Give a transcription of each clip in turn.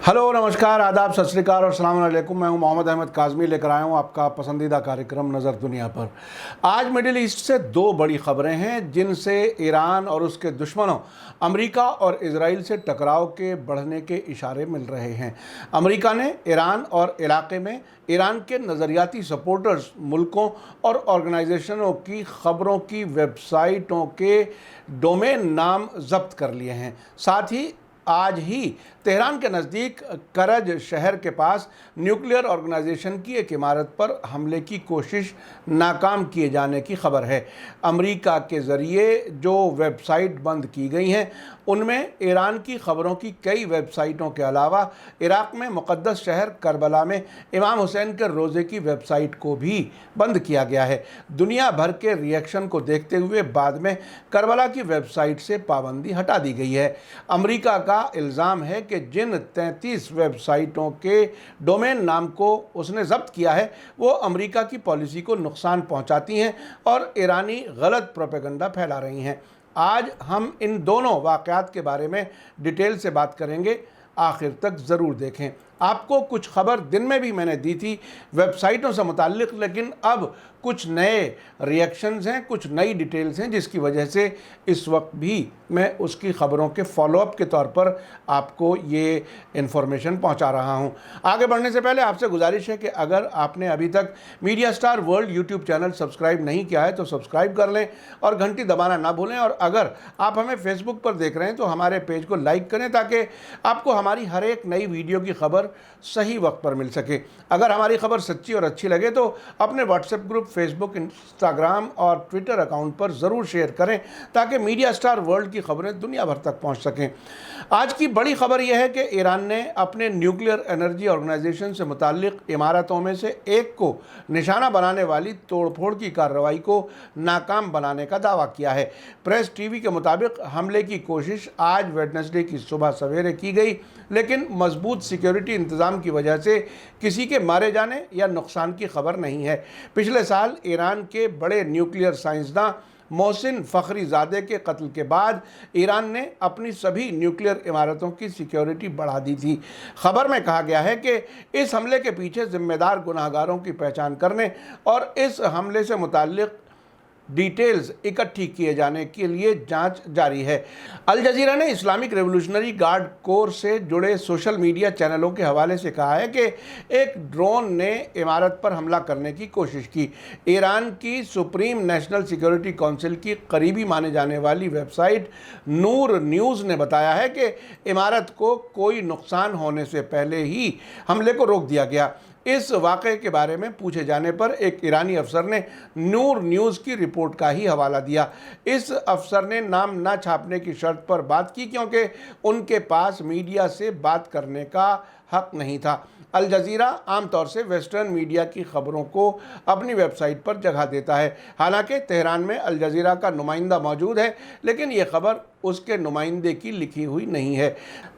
Hello, नमस्कार, आदाब, सत श्री अकाल और अस्सलाम वालेकुम। मैं हूं मोहम्मद अहमद काज़मी, लेकर आया हूं आपका पसंदीदा कार्यक्रम नज़र दुनिया पर। आज मिडिल ईस्ट से दो बड़ी खबरें हैं जिनसे ईरान और उसके दुश्मनों अमेरिका और इजराइल से टकराव के बढ़ने के इशारे मिल रहे हैं। अमेरिका ने ईरान और इलाके में ईरान के नज़रियाती सपोर्टर्स, मुल्कों और ऑर्गेनाइजेशनों की खबरों की वेबसाइटों के डोमेन नाम जब्त कर लिए हैं। साथ ही आज ही तेहरान के नज़दीक करज शहर के पास न्यूक्लियर ऑर्गेनाइजेशन की एक इमारत पर हमले की कोशिश नाकाम किए जाने की खबर है। अमेरिका के ज़रिए जो वेबसाइट बंद की गई हैं उनमें ईरान की खबरों की कई वेबसाइटों के अलावा इराक़ में मुक़द्दस शहर करबला में इमाम हुसैन के रोज़े की वेबसाइट को भी बंद किया गया है। दुनिया भर के रिएक्शन को देखते हुए बाद में करबला की वेबसाइट से पाबंदी हटा दी गई है। अमेरिका का इल्ज़ाम है कि जिन 33 वेबसाइटों के डोमेन नाम को उसने जब्त किया है वो अमेरिका की पॉलिसी को नुकसान पहुंचाती हैं और ईरानी गलत प्रोपेगेंडा फैला रही हैं। आज हम इन दोनों वाक़यात के बारे में डिटेल से बात करेंगे, आखिर तक ज़रूर देखें। आपको कुछ खबर दिन में भी मैंने दी थी वेबसाइटों से मुताल्लिक़, लेकिन अब कुछ नए रिएक्शंस हैं, कुछ नई डिटेल्स हैं, जिसकी वजह से इस वक्त भी मैं उसकी ख़बरों के फॉलोअप के तौर पर आपको ये इन्फॉर्मेशन पहुंचा रहा हूं। आगे बढ़ने से पहले आपसे गुजारिश है कि अगर आपने अभी तक media star world YouTube channel subscribe नहीं किया है तो सब्सक्राइब कर लें और घंटी दबाना ना भूलें। और अगर आप हमें फेसबुक पर देख रहे हैं तो हमारे पेज को लाइक करें ताकि आपको हमारी हर एक नई वीडियो की खबर सही वक्त पर मिल सके। अगर हमारी खबर सच्ची और अच्छी लगे तो अपने व्हाट्सएप ग्रुप, फेसबुक, इंस्टाग्राम और ट्विटर अकाउंट पर ज़रूर शेयर करें ताकि मीडिया स्टार वर्ल्ड की खबरें दुनिया भर तक पहुंच सकें। आज की बड़ी खबर यह है कि ईरान ने अपने न्यूक्लियर एनर्जी ऑर्गेनाइजेशन से मुताल्लिक़ इमारतों में से एक को निशाना बनाने वाली तोड़फोड़ की कार्रवाई को नाकाम बनाने का दावा किया है। प्रेस टीवी के मुताबिक हमले की कोशिश आज वेडनेसडे की सुबह सवेरे की गई, लेकिन मजबूत सिक्योरिटी इंतज़ाम की वजह से किसी के मारे जाने या नुकसान की खबर नहीं है। पिछले साल ईरान के बड़े न्यूक्लियर साइंसदान मोहसिन फ़खरीज़ादे के कत्ल के बाद ईरान ने अपनी सभी न्यूक्लियर इमारतों की सिक्योरिटी बढ़ा दी थी। खबर में कहा गया है कि इस हमले के पीछे जिम्मेदार गुनाहगारों की पहचान करने और इस हमले से मुताल्लिक़ डिटेल्स इकट्ठी किए जाने के लिए जांच जारी है। अल जज़ीरा ने इस्लामिक रेवोल्यूशनरी गार्ड कोर से जुड़े सोशल मीडिया चैनलों के हवाले से कहा है कि एक ड्रोन ने इमारत पर हमला करने की कोशिश की। ईरान की सुप्रीम नेशनल सिक्योरिटी काउंसिल की करीबी माने जाने वाली वेबसाइट नूर न्यूज़ ने बताया है कि इमारत को कोई नुकसान होने से पहले ही हमले को रोक दिया गया। इस वाक़े के बारे में पूछे जाने पर एक ईरानी अफसर ने नूर न्यूज़ की रिपोर्ट का ही हवाला दिया। इस अफसर ने नाम ना छापने की शर्त पर बात की क्योंकि उनके पास मीडिया से बात करने का हक नहीं था। अल जज़ीरा आमतौर से वेस्टर्न मीडिया की खबरों को अपनी वेबसाइट पर जगह देता है। हालांकि तेहरान में अल जज़ीरा का नुमाइंदा मौजूद है, लेकिन ये खबर उसके नुमाइंदे की लिखी हुई नहीं है।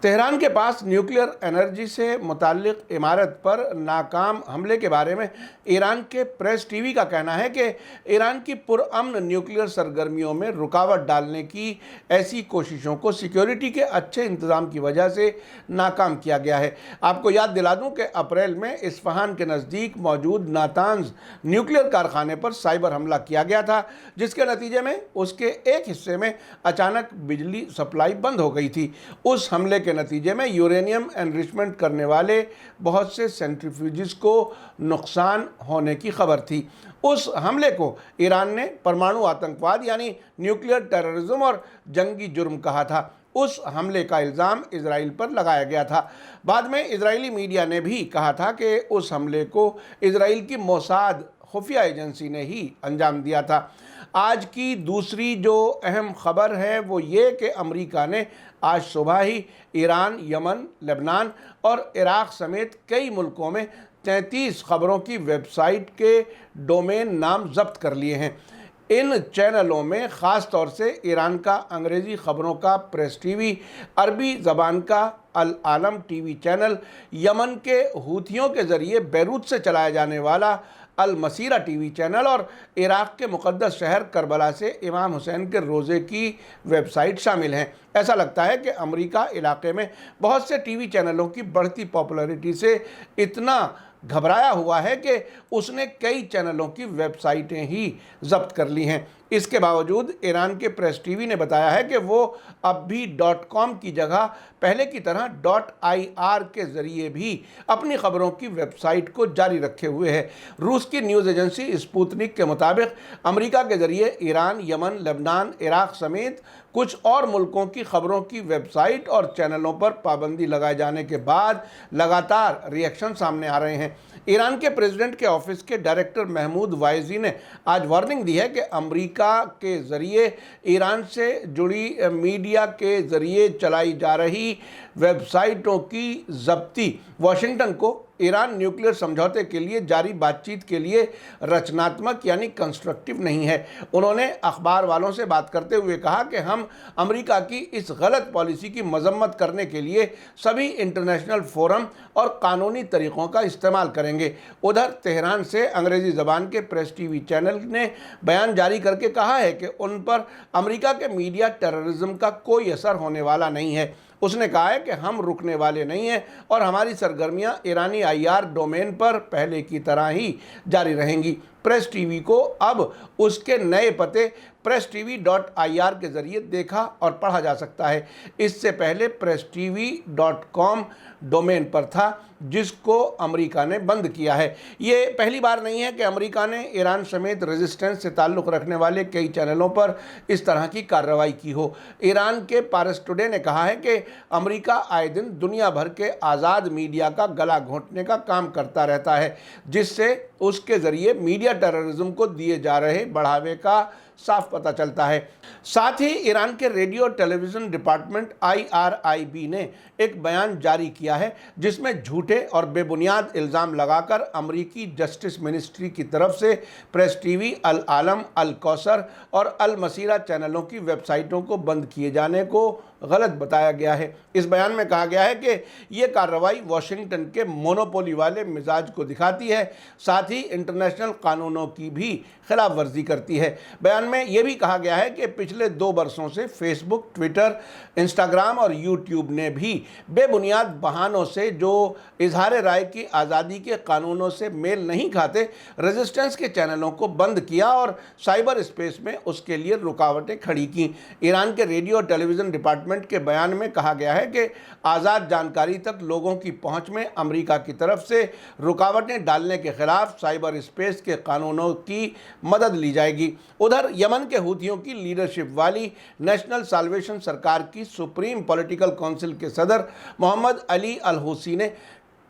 तेहरान के पास न्यूक्लियर एनर्जी से मुताल्लिक़ इमारत पर नाकाम हमले के बारे में ईरान के प्रेस टीवी का कहना है कि ईरान की पुरअमन न्यूक्लियर सरगर्मियों में रुकावट डालने की ऐसी कोशिशों को सिक्योरिटी के अच्छे इंतज़ाम की वजह से नाकाम किया गया है। आपको याद दिला दूं कि अप्रैल में इस्फहान के नज़दीक मौजूद नातांज न्यूक्लियर कारखाने पर साइबर हमला किया गया था, जिसके नतीजे में उसके एक हिस्से में अचानक बिजली सप्लाई बंद हो गई थी। उस हमले के नतीजे में यूरेनियम एनरिचमेंट करने वाले बहुत से सेंट्रीफ्यूजिस को नुकसान होने की खबर थी। उस हमले को ईरान ने परमाणु आतंकवाद यानी न्यूक्लियर टेररिज्म और जंगी जुर्म कहा था। उस हमले का इल्ज़ाम इजराइल पर लगाया गया था। बाद में इजरायली मीडिया ने भी कहा था कि उस हमले को इजराइल की मोसाद खुफिया एजेंसी ने ही अंजाम दिया था। आज की दूसरी जो अहम खबर है वो ये कि अमेरिका ने आज सुबह ही ईरान, यमन, लेबनान और इराक़ समेत कई मुल्कों में 33 खबरों की वेबसाइट के डोमेन नाम जब्त कर लिए हैं। इन चैनलों में ख़ास तौर से ईरान का अंग्रेज़ी ख़बरों का प्रेस टीवी, अरबी ज़बान का अल आलम टीवी चैनल, यमन के हूथियों के ज़रिए बैरूत से चलाया जाने वाला अल मसीरा टीवी चैनल और इराक़ के मुक़द्दस शहर करबला से इमाम हुसैन के रोज़े की वेबसाइट शामिल हैं। ऐसा लगता है कि अमेरिका इलाके में बहुत से टीवी चैनलों की बढ़ती पॉपुलैरिटी से इतना घबराया हुआ है कि उसने कई चैनलों की वेबसाइटें ही जब्त कर ली हैं। इसके बावजूद ईरान के प्रेस टीवी ने बताया है कि वो अब भी .com की जगह पहले की तरह .ir के ज़रिए भी अपनी ख़बरों की वेबसाइट को जारी रखे हुए है। रूस की न्यूज़ एजेंसी स्पुतनिक के मुताबिक अमेरिका के ज़रिए ईरान, यमन, लेबनान, इराक़ समेत कुछ और मुल्कों की ख़बरों की वेबसाइट और चैनलों पर पाबंदी लगाए जाने के बाद लगातार रिएक्शन सामने आ रहे हैं। ईरान के प्रेसिडेंट के ऑफिस के डायरेक्टर महमूद वाइजी ने आज वार्निंग दी है कि अमेरिका के ज़रिए ईरान से जुड़ी मीडिया के ज़रिए चलाई जा रही वेबसाइटों की ज़ब्ती वाशिंगटन को ईरान न्यूक्लियर समझौते के लिए जारी बातचीत के लिए रचनात्मक यानी कंस्ट्रक्टिव नहीं है। उन्होंने अखबार वालों से बात करते हुए कहा कि हम अमेरिका की इस गलत पॉलिसी की मजम्मत करने के लिए सभी इंटरनेशनल फोरम और कानूनी तरीक़ों का इस्तेमाल करेंगे। उधर तेहरान से अंग्रेज़ी ज़बान के प्रेस टीवी चैनल ने बयान जारी करके कहा है कि उन पर अमेरिका के मीडिया टेररिज्म का कोई असर होने वाला नहीं है। उसने कहा है कि हम रुकने वाले नहीं हैं और हमारी सरगर्मियां ईरानी IR डोमेन पर पहले की तरह ही जारी रहेंगी। प्रेस टीवी को अब उसके नए पते presstv.ir के ज़रिए देखा और पढ़ा जा सकता है। इससे पहले presstv.com डोमेन पर था, जिसको अमेरिका ने बंद किया है। ये पहली बार नहीं है कि अमेरिका ने ईरान समेत रेजिस्टेंस से ताल्लुक़ रखने वाले कई चैनलों पर इस तरह की कार्रवाई की हो। ईरान के पारस टुडे ने कहा है कि अमेरिका आए दिन दुनिया भर के आज़ाद मीडिया का गला घोंटने का काम करता रहता है, जिससे उसके ज़रिए मीडिया टेररिज्म को दिए जा रहे बढ़ावे का साफ पता चलता है। साथ ही ईरान के रेडियो टेलीविज़न डिपार्टमेंट IRIB ने एक बयान जारी किया है, जिसमें झूठे और बेबुनियाद इल्ज़ाम लगाकर अमरीकी जस्टिस मिनिस्ट्री की तरफ से प्रेस टीवी, अल आलम, अल कौसर और अल मसीरा चैनलों की वेबसाइटों को बंद किए जाने को गलत बताया गया है। इस बयान में कहा गया है कि ये कार्रवाई वाशिंगटन के मोनोपोली वाले मिजाज को दिखाती है, साथ ही इंटरनेशनल कानूनों की भी खिलाफ वर्जी करती है। बयान में यह भी कहा गया है कि पिछले 2 वर्षों से फेसबुक, ट्विटर, इंस्टाग्राम और यूट्यूब ने भी बेबुनियाद बहानों से जो इजहार राय की आज़ादी के कानूनों से मेल नहीं खाते रेजिस्टेंस के चैनलों को बंद किया और साइबर स्पेस में उसके लिए रुकावटें खड़ी की। ईरान के रेडियो टेलीविज़न डिपार्टमेंट के बयान में कहा गया है कि आज़ाद जानकारी तक लोगों की पहुंच में अमेरिका की तरफ से रुकावटें डालने के खिलाफ साइबर स्पेस के कानूनों की मदद ली जाएगी। उधर यमन के हूथियों की लीडरशिप वाली नेशनल साल्वेशन सरकार की सुप्रीम पॉलिटिकल काउंसिल के सदर मोहम्मद अली अल हूसी ने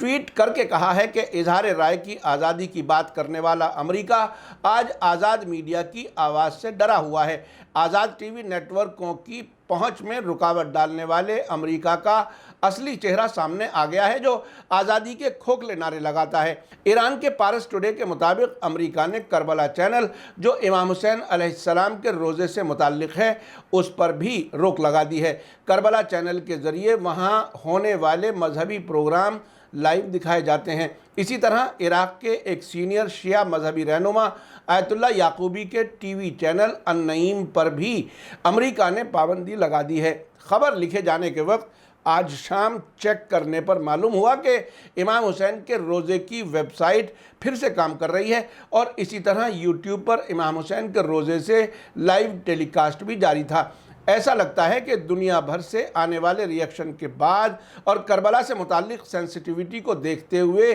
ट्वीट करके कहा है कि इजहार राय की आज़ादी की बात करने वाला अमेरिका आज आज़ाद मीडिया की आवाज़ से डरा हुआ है। आज़ाद टीवी नेटवर्कों की पहुंच में रुकावट डालने वाले अमेरिका का असली चेहरा सामने आ गया है, जो आज़ादी के खोखले नारे लगाता है। ईरान के पारस टुडे के मुताबिक अमेरिका ने करबला चैनल, जो इमाम हुसैन अलैहिस्सलाम के रोज़े से मुताल्लिक़ है, उस पर भी रोक लगा दी है। करबला चैनल के ज़रिए वहाँ होने वाले मजहबी प्रोग्राम लाइव दिखाए जाते हैं। इसी तरह इराक़ के एक सीनियर शिया मजहबी रहनुमा आयतुल्ला याकूबी के टीवी चैनल अन-नईम पर भी अमेरिका ने पाबंदी लगा दी है। खबर लिखे जाने के वक्त आज शाम चेक करने पर मालूम हुआ कि इमाम हुसैन के रोज़े की वेबसाइट फिर से काम कर रही है और इसी तरह यूट्यूब पर इमाम हुसैन के रोज़े से लाइव टेलीकास्ट भी जारी था। ऐसा लगता है कि दुनिया भर से आने वाले रिएक्शन के बाद और करबला से मुताल्लिक़ सेंसिटिविटी को देखते हुए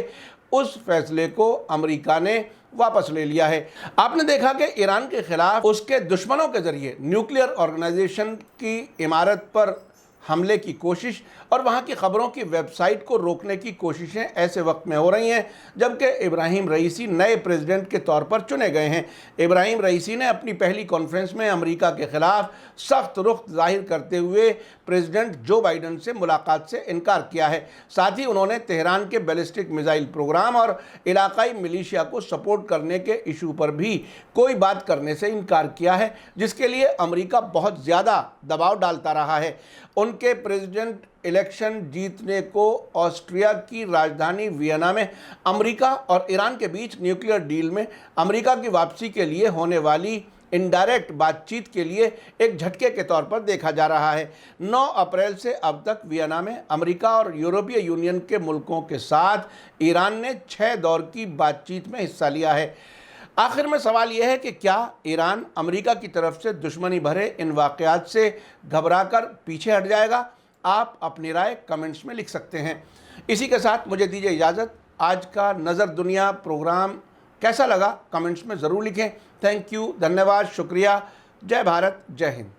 उस फैसले को अमेरिका ने वापस ले लिया है। आपने देखा कि ईरान के खिलाफ उसके दुश्मनों के ज़रिए न्यूक्लियर ऑर्गेनाइजेशन की इमारत पर हमले की कोशिश और वहाँ की ख़बरों की वेबसाइट को रोकने की कोशिशें ऐसे वक्त में हो रही हैं जबकि इब्राहिम रईसी नए प्रेसिडेंट के तौर पर चुने गए हैं। इब्राहिम रईसी ने अपनी पहली कॉन्फ्रेंस में अमेरिका के ख़िलाफ़ सख्त रुख जाहिर करते हुए प्रेसिडेंट जो बाइडन से मुलाकात से इनकार किया है। साथ ही उन्होंने तेहरान के बैलिस्टिक मिसाइल प्रोग्राम और इलाकाई मिलिशिया को सपोर्ट करने के इशू पर भी कोई बात करने से इनकार किया है, जिसके लिए अमेरिका बहुत ज़्यादा दबाव डालता रहा है। उनके उनके प्रेसिडेंट इलेक्शन जीतने को ऑस्ट्रिया की राजधानी वियना में अमेरिका और ईरान के बीच न्यूक्लियर डील में अमेरिका की वापसी के लिए होने वाली इनडायरेक्ट बातचीत के लिए एक झटके के तौर पर देखा जा रहा है। 9 अप्रैल से अब तक वियना में अमेरिका और यूरोपीय यूनियन के मुल्कों के साथ ईरान ने 6 दौर की बातचीत में हिस्सा लिया है। आखिर में सवाल यह है कि क्या ईरान अमेरिका की तरफ से दुश्मनी भरे इन वाक़यात से घबराकर पीछे हट जाएगा? आप अपनी राय कमेंट्स में लिख सकते हैं। इसी के साथ मुझे दीजिए इजाज़त। आज का नज़र दुनिया प्रोग्राम कैसा लगा कमेंट्स में ज़रूर लिखें। थैंक यू, धन्यवाद, शुक्रिया। जय भारत, जय हिंद।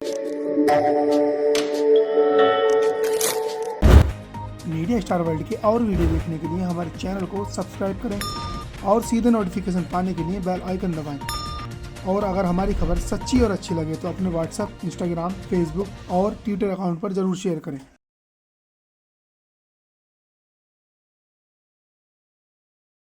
मीडिया स्टार वर्ल्ड के और वीडियो देखने के लिए हमारे चैनल को सब्सक्राइब करें और सीधे नोटिफिकेशन पाने के लिए बेल आइकन दबाएं। और अगर हमारी खबर सच्ची और अच्छी लगे तो अपने व्हाट्सएप, इंस्टाग्राम, फेसबुक और ट्विटर अकाउंट पर ज़रूर शेयर करें।